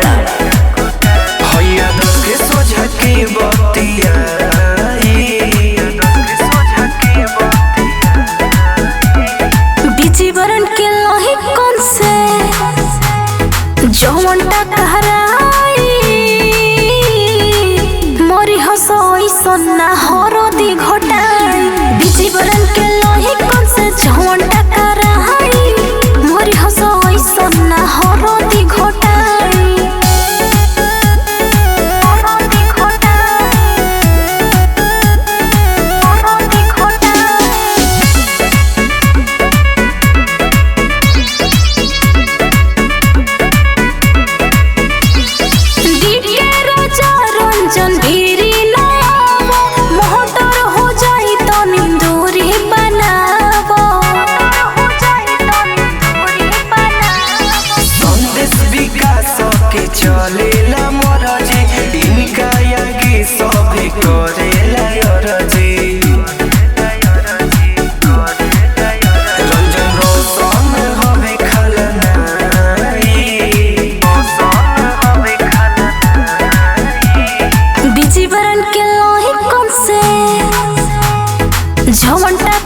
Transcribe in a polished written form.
हैया दस के सोझा के बतिया जीवन के लोही कौन से जौन टकराई मोरी हसोई सन्ना हरदी घोटाई जीवन के लोही कौन से जौन टकराई मोरी हसोई सन्ना हरदी घोटाई चलेला मरजी इनका यागी सभी करेला यरजी रंजन रोशन हवे खलनाई जीवन के लोही कौन से झवंटा